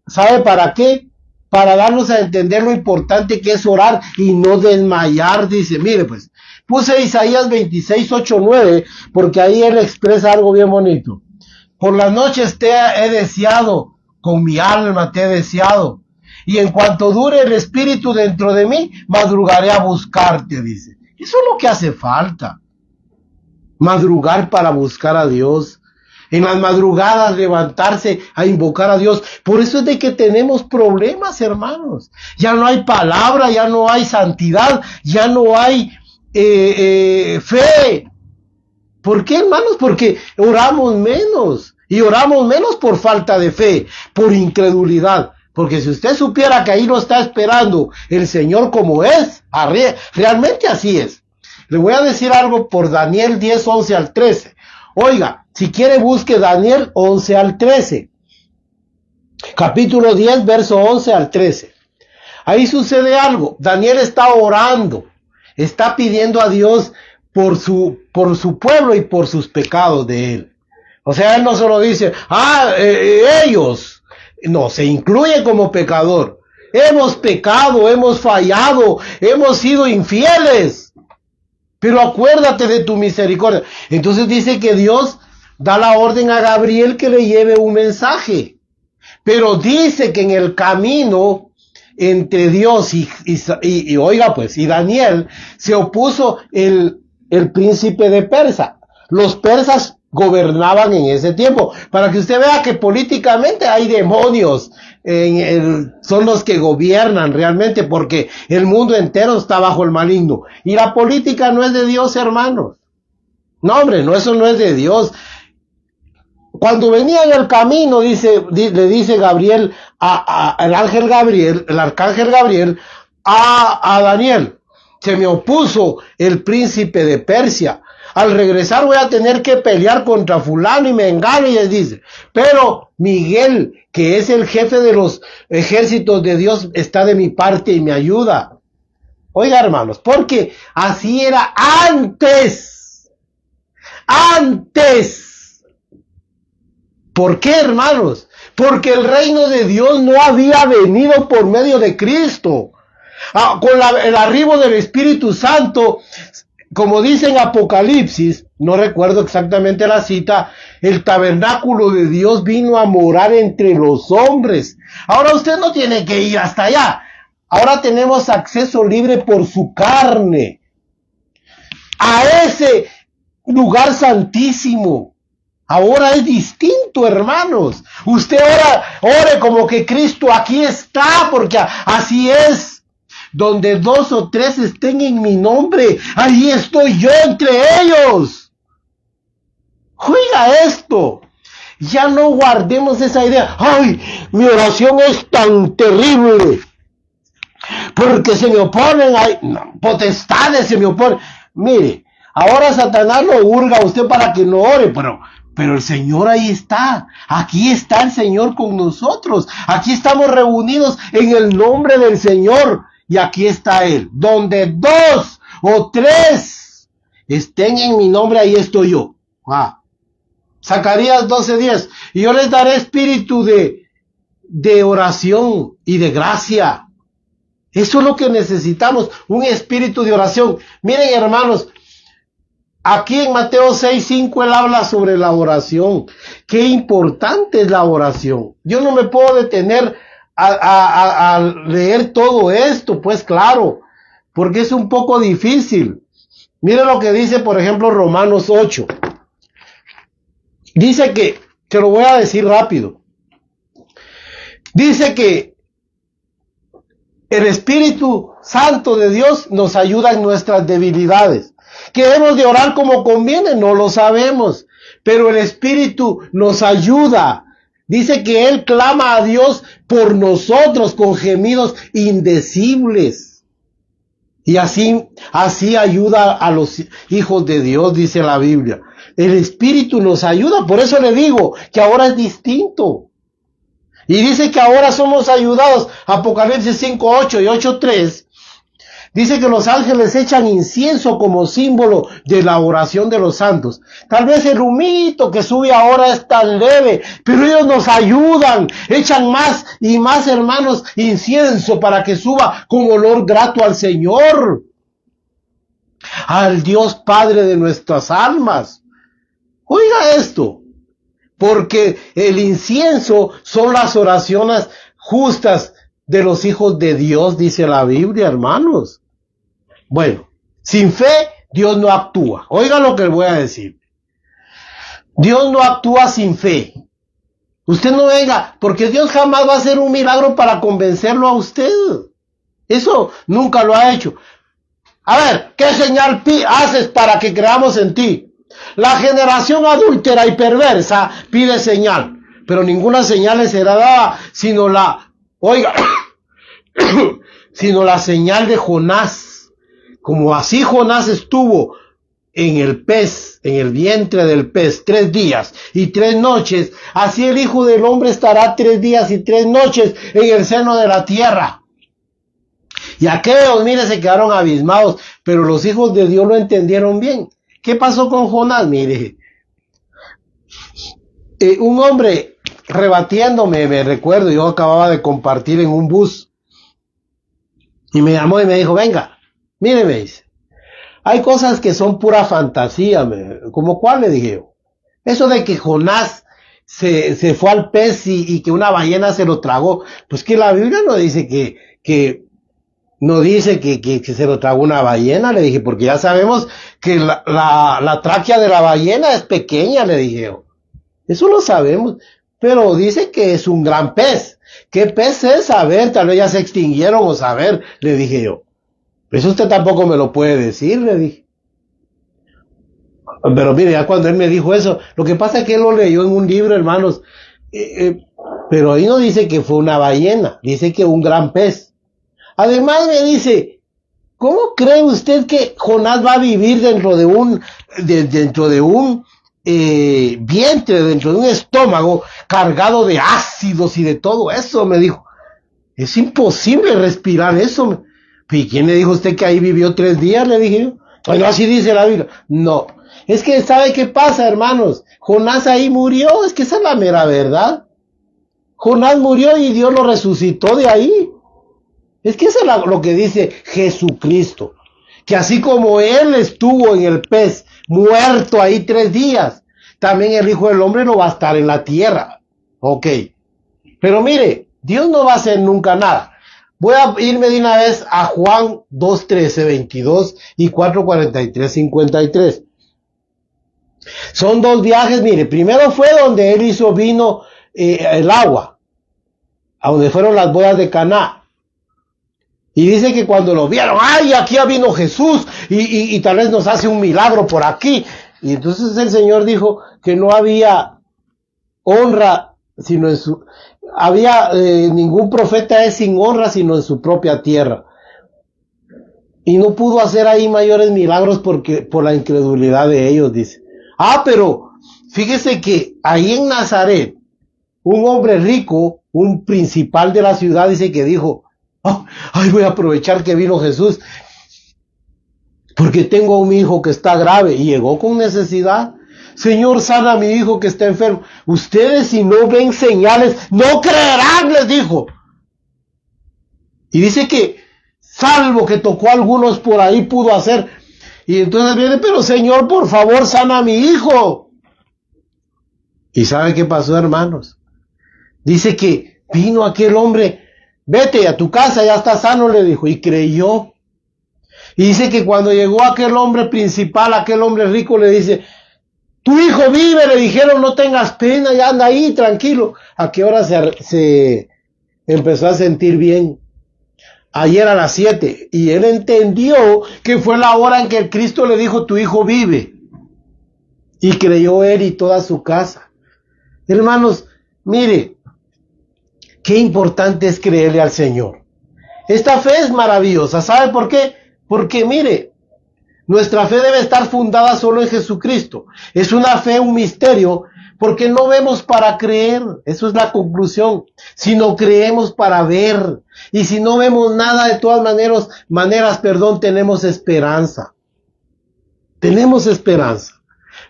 ¿sabe para qué? Para darnos a entender lo importante que es orar y no desmayar. Dice, mire pues, puse Isaías 26, 8, 9, porque ahí Él expresa algo bien bonito. Por las noches te he deseado, con mi alma te he deseado, y en cuanto dure el espíritu dentro de mí, madrugaré a buscarte, dice. Eso es lo que hace falta. Madrugar para buscar a Dios. En las madrugadas levantarse a invocar a Dios. Por eso es de que tenemos problemas, hermanos. Ya no hay palabra, ya no hay santidad, ya no hay fe. ¿Por qué, hermanos? Porque oramos menos. Y oramos menos por falta de fe, por incredulidad. Porque si usted supiera que ahí lo está esperando el Señor como es, realmente así es. Le voy a decir algo por Daniel 10, 11 al 13. Oiga, si quiere busque Daniel 11 al 13. Capítulo 10, verso 11 al 13. Ahí sucede algo. Daniel está orando. Está pidiendo a Dios por su pueblo y por sus pecados de él. O sea, él no solo dice, ellos. No, se incluye como pecador. Hemos pecado, hemos fallado, hemos sido infieles. Pero acuérdate de tu misericordia. Entonces dice que Dios da la orden a Gabriel que le lleve un mensaje. Pero dice que en el camino entre Dios y oiga pues, y Daniel, se opuso el príncipe de Persa. Los persas gobernaban en ese tiempo, para que usted vea que políticamente hay demonios, son los que gobiernan realmente, porque el mundo entero está bajo el maligno, y la política no es de Dios, hermanos. No, hombre, no, eso no es de Dios. Cuando venía en el camino, le dice Gabriel, el arcángel Gabriel, a Daniel, se me opuso el príncipe de Persia. Al regresar voy a tener que pelear contra fulano y mengano, y les dice, pero Miguel, que es el jefe de los ejércitos de Dios, está de mi parte y me ayuda. Oiga, hermanos, porque así era antes. ¿Por qué, hermanos? Porque el reino de Dios no había venido por medio de Cristo. Con el arribo del Espíritu Santo, como dice en Apocalipsis, no recuerdo exactamente la cita, el tabernáculo de Dios vino a morar entre los hombres. Ahora usted no tiene que ir hasta allá. Ahora tenemos acceso libre por su carne a ese lugar santísimo. Ahora es distinto, hermanos. Usted ore como que Cristo aquí está, porque así es. Donde 2 o 3 estén en mi nombre, ahí estoy yo entre ellos. Oiga esto. Ya no guardemos esa idea. Ay, mi oración es tan terrible, porque se me oponen, potestades se me oponen. Mire, ahora Satanás lo hurga a usted para que no ore, pero el Señor ahí está. Aquí está el Señor con nosotros. Aquí estamos reunidos en el nombre del Señor. Y aquí está Él. Donde 2 o 3 estén en mi nombre, ahí estoy yo. Zacarías 12:10. Y yo les daré espíritu de oración y de gracia. Eso es lo que necesitamos. Un espíritu de oración. Miren, hermanos. Aquí en Mateo 6:5 él habla sobre la oración. Qué importante es la oración. Yo no me puedo detener a leer todo esto, pues claro, porque es un poco difícil. Mire lo que dice, por ejemplo, Romanos 8. Dice que, te lo voy a decir rápido. Dice que el Espíritu Santo de Dios nos ayuda en nuestras debilidades. Que hemos de orar como conviene, no lo sabemos, pero el Espíritu nos ayuda. Dice que Él clama a Dios por nosotros con gemidos indecibles. Y así ayuda a los hijos de Dios, dice la Biblia. El Espíritu nos ayuda, por eso le digo que ahora es distinto. Y dice que ahora somos ayudados, Apocalipsis 5:8 y 8:3. Dice que los ángeles echan incienso como símbolo de la oración de los santos. Tal vez el humito que sube ahora es tan leve, pero ellos nos ayudan. Echan más y más, hermanos, incienso para que suba con olor grato al Señor, al Dios Padre de nuestras almas. Oiga esto, porque el incienso son las oraciones justas de los hijos de Dios, dice la Biblia, hermanos. Bueno, sin fe, Dios no actúa. Oiga lo que le voy a decir. Dios no actúa sin fe. Usted no venga, porque Dios jamás va a hacer un milagro para convencerlo a usted. Eso nunca lo ha hecho. A ver, ¿qué señal haces para que creamos en ti? La generación adúltera y perversa pide señal, pero ninguna señal le será dada, sino sino la señal de Jonás. Como así Jonás estuvo en el pez, en el vientre del pez, 3 días y 3 noches, así el Hijo del Hombre estará 3 días y 3 noches en el seno de la tierra. Y aquellos, mire, se quedaron abismados, pero los hijos de Dios lo entendieron bien. ¿Qué pasó con Jonás? Mire, un hombre rebatiéndome, me recuerdo, yo acababa de compartir en un bus, y me llamó y me dijo, venga, mire, me dice, hay cosas que son pura fantasía, ¿como cuál? Le dije yo. Eso de que Jonás se fue al pez y que una ballena se lo tragó, pues que la Biblia no dice no dice que se lo tragó una ballena, le dije, porque ya sabemos que la tráquea de la ballena es pequeña, le dije yo. Eso lo sabemos, pero dice que es un gran pez. ¿Qué pez es? A ver, tal vez ya se extinguieron o saber, le dije yo. Eso usted tampoco me lo puede decir, le dije. Pero mire, ya cuando él me dijo eso, lo que pasa es que él lo leyó en un libro, hermanos, pero ahí no dice que fue una ballena, dice que un gran pez. Además me dice, ¿cómo cree usted que Jonás va a vivir dentro de un vientre, dentro de un estómago cargado de ácidos y de todo eso? Me dijo, es imposible respirar eso. ¿Y quién le dijo a usted que ahí vivió 3 días? Le dije yo. Bueno, así dice la Biblia. No, es que ¿sabe qué pasa, hermanos? Jonás ahí murió, es que esa es la mera verdad. Jonás murió y Dios lo resucitó de ahí. Es que eso es lo que dice Jesucristo, que así como Él estuvo en el pez, muerto ahí 3 días, también el Hijo del Hombre no va a estar en la tierra. Ok, pero mire, Dios no va a hacer nunca nada. Voy a irme de una vez a Juan 2:13, 22 y 4:43, 53. Son 2 viajes, mire, primero fue donde Él hizo vino, el agua, a donde fueron las bodas de Caná. Y dice que cuando lo vieron, ¡ay, aquí vino Jesús! Y tal vez nos hace un milagro por aquí. Y entonces el Señor dijo que no había honra, sino ningún profeta es sin honra, sino en su propia tierra. Y no pudo hacer ahí mayores milagros por la incredulidad de ellos, dice. Pero fíjese que ahí en Nazaret, un hombre rico, un principal de la ciudad, dice que dijo, voy a aprovechar que vino Jesús, porque tengo a un hijo que está grave, y llegó con necesidad. Señor, sana a mi hijo que está enfermo. Ustedes si no ven señales, no creerán, les dijo. Y dice que, salvo que tocó a algunos por ahí, pudo hacer. Y entonces viene, pero Señor, por favor, sana a mi hijo. ¿Y sabe qué pasó, hermanos? Dice que vino aquel hombre, vete a tu casa, ya está sano, le dijo, y creyó. Y dice que cuando llegó aquel hombre principal, aquel hombre rico, le dice, tu hijo vive, le dijeron, no tengas pena, ya anda ahí, tranquilo. ¿A qué hora se empezó a sentir bien? Ayer a las 7, y él entendió que fue la hora en que el Cristo le dijo, tu hijo vive. Y creyó él y toda su casa. Hermanos, mire, qué importante es creerle al Señor. Esta fe es maravillosa. ¿Sabe por qué? Porque mire, nuestra fe debe estar fundada solo en Jesucristo. Es una fe, un misterio, porque no vemos para creer. Eso es la conclusión. Sino creemos para ver. Y si no vemos nada, de todas maneras, tenemos esperanza. Tenemos esperanza.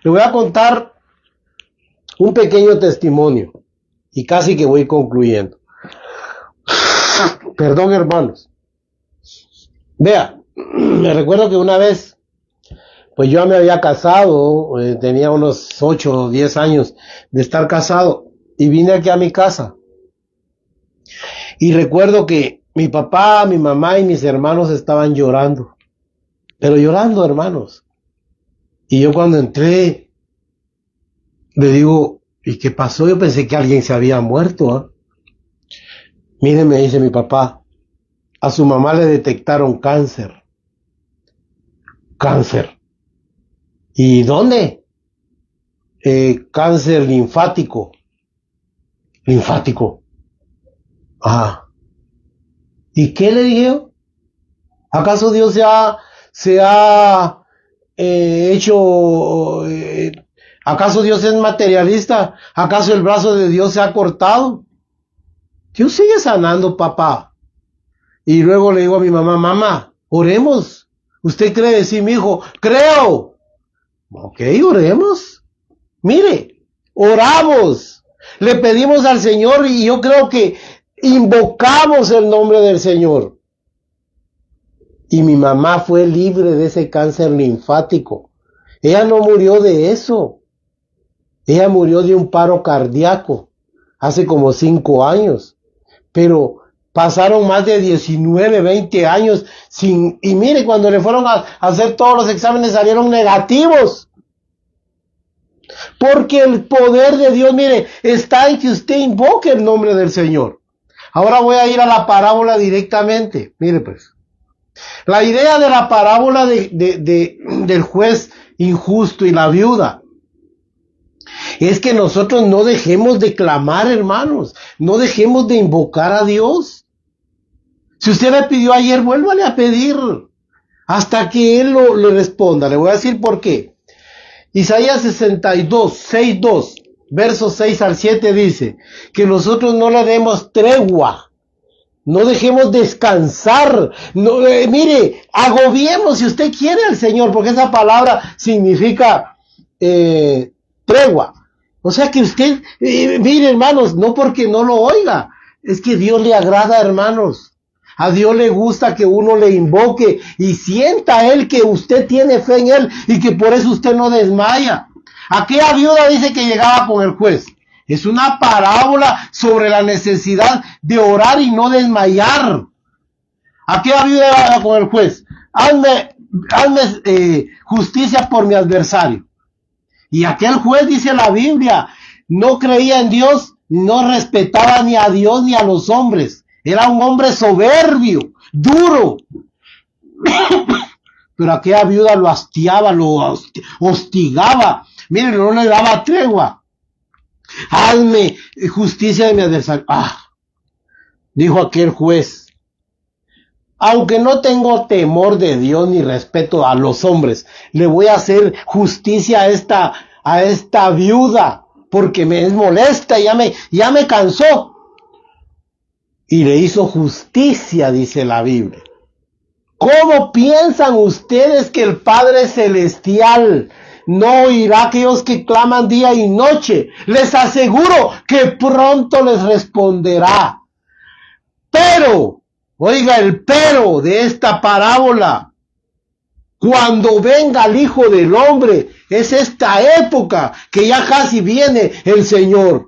Le voy a contar un pequeño testimonio. Y casi que voy concluyendo. Perdón, hermanos. Vea, me recuerdo que una vez, pues yo me había casado, tenía unos 8 o 10 años de estar casado, y vine aquí a mi casa. Y recuerdo que mi papá, mi mamá y mis hermanos estaban llorando. Pero llorando, hermanos. Y yo cuando entré, le digo, ¿y qué pasó? Yo pensé que alguien se había muerto, Mire, me dice mi papá, a su mamá le detectaron cáncer. ¿Cáncer? ¿Y dónde? Cáncer linfático. Linfático. ¿Y qué le dije yo? ¿Acaso Dios se ha hecho... ¿acaso Dios es materialista? ¿Acaso el brazo de Dios se ha cortado? Dios sigue sanando, papá. Y luego le digo a mi mamá, mamá, oremos. ¿Usted cree? Sí, mi hijo, creo. Ok, oremos. Mire, oramos. Le pedimos al Señor y yo creo que invocamos el nombre del Señor. Y mi mamá fue libre de ese cáncer linfático. Ella no murió de eso. Ella murió de un paro cardíaco hace como 5 años, pero pasaron más de 19, 20 años y mire, cuando le fueron a hacer todos los exámenes salieron negativos. Porque el poder de Dios, mire, está en que usted invoque el nombre del Señor. Ahora voy a ir a la parábola directamente. Mire pues, la idea de la parábola del juez injusto y la viuda es que nosotros no dejemos de clamar, hermanos, no dejemos de invocar a Dios. Si usted le pidió ayer, vuélvale a pedir hasta que Él le responda. Le voy a decir por qué. Isaías 62, 6:2, versos 6 al 7 dice que nosotros no le demos tregua, no dejemos descansar, no, mire, agobiemos si usted quiere al Señor, porque esa palabra significa tregua. O sea que usted, mire hermanos, no porque no lo oiga, es que Dios le agrada, hermanos. A Dios le gusta que uno le invoque y sienta Él que usted tiene fe en Él y que por eso usted no desmaya. Aquella viuda dice que llegaba con el juez. Es una parábola sobre la necesidad de orar y no desmayar. Aquella viuda llegaba con el juez. Hazme justicia por mi adversario. Y aquel juez, dice la Biblia, no creía en Dios, no respetaba ni a Dios ni a los hombres. Era un hombre soberbio, duro. Pero aquella viuda lo hastiaba, lo hostigaba. Miren, no le daba tregua. Hazme justicia de mi adversario. Dijo aquel juez. Aunque no tengo temor de Dios ni respeto a los hombres, le voy a hacer justicia a esta viuda, porque me es molesta, ya me cansó. Y le hizo justicia, dice la Biblia. ¿Cómo piensan ustedes que el Padre Celestial no oirá a aquellos que claman día y noche? Les aseguro que pronto les responderá. Pero, oiga el pero de esta parábola, cuando venga el Hijo del Hombre, es esta época que ya casi viene el Señor.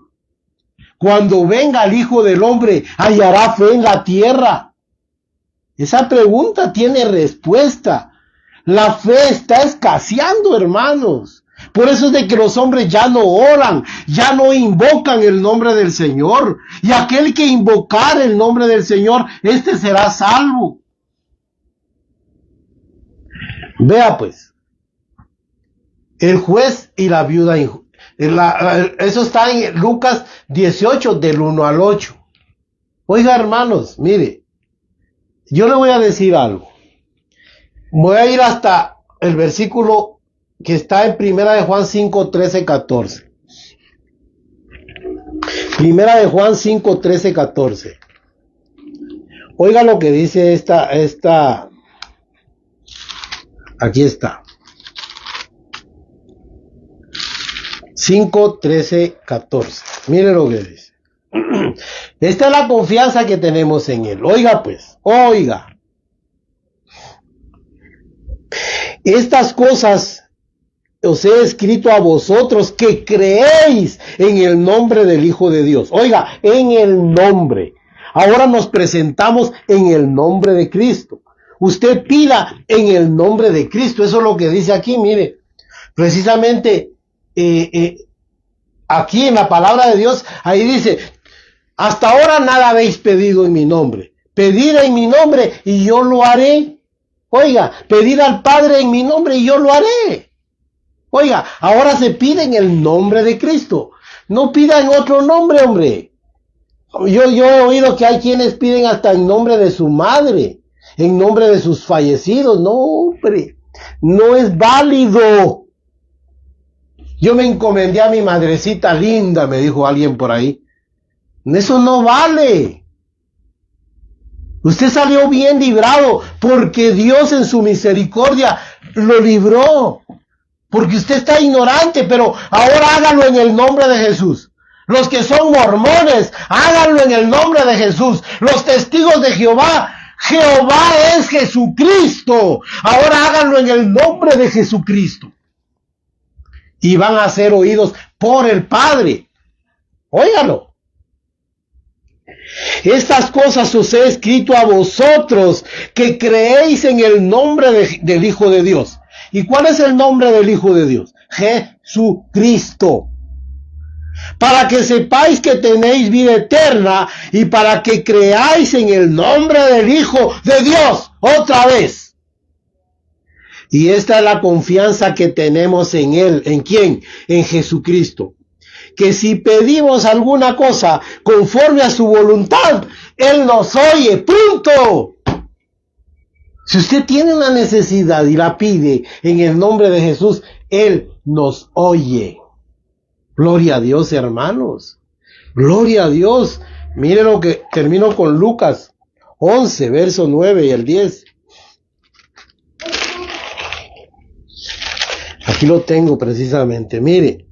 Cuando venga el Hijo del Hombre, ¿hallará fe en la tierra? Esa pregunta tiene respuesta. La fe está escaseando, hermanos. Por eso es de que los hombres ya no oran, ya no invocan el nombre del Señor. Y aquel que invocar el nombre del Señor, este será salvo. Vea pues, el juez y la viuda injusta. Eso está en Lucas 18, del 1 al 8. Oiga, hermanos, mire, yo le voy a decir algo. Voy a ir hasta el versículo que está en Primera de Juan 5, 13, 14. Primera de Juan 5, 13, 14. Oiga lo que dice esta. Aquí está. 5, 13, 14. Mire lo que dice. Esta es la confianza que tenemos en Él. Oiga pues, oiga. Estas cosas os he escrito a vosotros que creéis en el nombre del Hijo de Dios. Oiga, en el nombre. Ahora nos presentamos en el nombre de Cristo. Usted pida en el nombre de Cristo. Eso es lo que dice aquí, mire. Precisamente aquí en la palabra de Dios, ahí dice, hasta ahora nada habéis pedido en mi nombre. Pedid en mi nombre y yo lo haré. Oiga, pedid al Padre en mi nombre y yo lo haré. Oiga, ahora se pide en el nombre de Cristo. No pida en otro nombre, hombre. Yo he oído que hay quienes piden hasta en nombre de su madre, en nombre de sus fallecidos. No, hombre, no es válido. Yo me encomendé a mi madrecita linda, me dijo alguien por ahí. Eso no vale. Usted salió bien librado porque Dios en su misericordia lo libró. Porque usted está ignorante, pero ahora hágalo en el nombre de Jesús. Los que son mormones, háganlo en el nombre de Jesús. Los testigos de Jehová, Jehová es Jesucristo. Ahora háganlo en el nombre de Jesucristo. y van a ser oídos por el Padre. Óigalo. Estas cosas os he escrito a vosotros que creéis en el nombre del Hijo de Dios. ¿Y cuál es el nombre del Hijo de Dios? Jesucristo. Para que sepáis que tenéis vida eterna y para que creáis en el nombre del Hijo de Dios. Otra vez. Y esta es la confianza que tenemos en Él. ¿En quién? En Jesucristo. Que si pedimos alguna cosa conforme a su voluntad, Él nos oye. ¡Punto! Si usted tiene una necesidad y la pide en el nombre de Jesús, Él nos oye. Gloria a Dios, hermanos. Gloria a Dios. Mire lo que termino con Lucas 11, verso 9 y el 10. Aquí lo tengo precisamente, mire.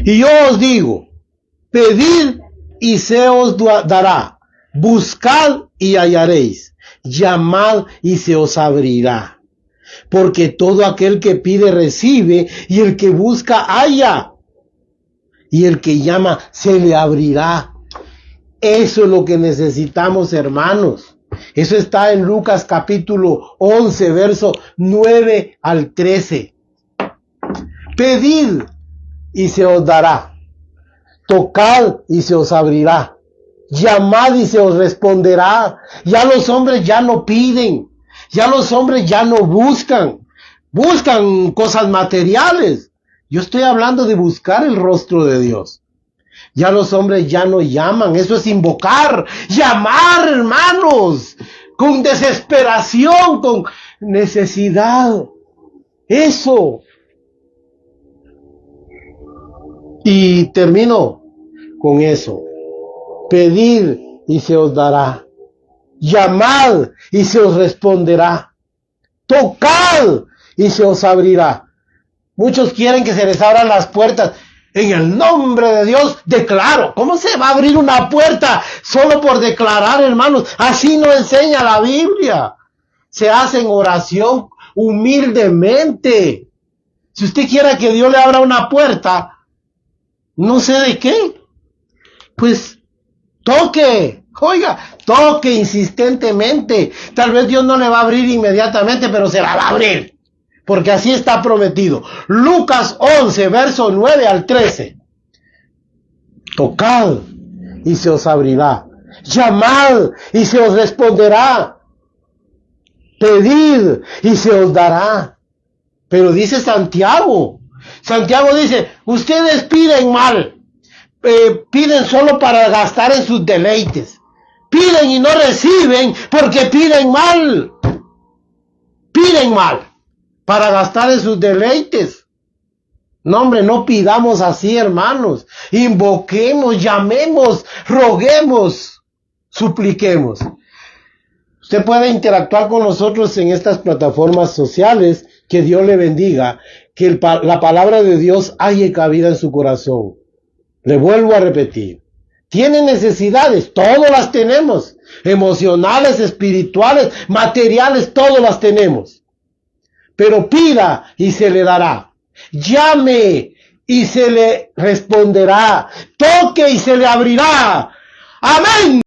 Y yo os digo, pedid y se os dará, buscad y hallaréis, llamad y se os abrirá. Porque todo aquel que pide recibe, y el que busca halla, y el que llama se le abrirá. Eso es lo que necesitamos, hermanos. Eso está en Lucas capítulo 11, verso 9 al 13. Pedid y se os dará. Tocad y se os abrirá. Llamad y se os responderá. Ya los hombres ya no piden. Ya los hombres ya no buscan. Buscan cosas materiales. Yo estoy hablando de buscar el rostro de Dios. Ya los hombres ya no llaman. Eso es invocar. Llamar, hermanos. Con desesperación, con necesidad. Eso. Y termino con eso. Pedid y se os dará. Llamad y se os responderá. Tocad y se os abrirá. Muchos quieren que se les abran las puertas. En el nombre de Dios declaro. ¿Cómo se va a abrir una puerta solo por declarar, hermanos? Así no enseña la Biblia. Se hace en oración humildemente. Si usted quiere que Dios le abra una puerta, no sé de qué, pues toque, oiga, toque insistentemente. Tal vez Dios no le va a abrir inmediatamente, pero se la va a abrir, porque así está prometido. Lucas 11, verso 9 al 13. Tocad y se os abrirá. Llamad y se os responderá. Pedid y se os dará. Pero dice Santiago dice, ustedes piden mal, piden solo para gastar en sus deleites, piden y no reciben porque piden mal para gastar en sus deleites. No, hombre, no pidamos así, hermanos. Invoquemos, llamemos, roguemos, supliquemos. Usted puede interactuar con nosotros en estas plataformas sociales. Que Dios le bendiga, que la palabra de Dios haya cabida en su corazón. Le vuelvo a repetir. ¿Tiene necesidades? Todas las tenemos. Emocionales, espirituales, materiales, todas las tenemos. Pero pida y se le dará. Llame y se le responderá. Toque y se le abrirá. Amén.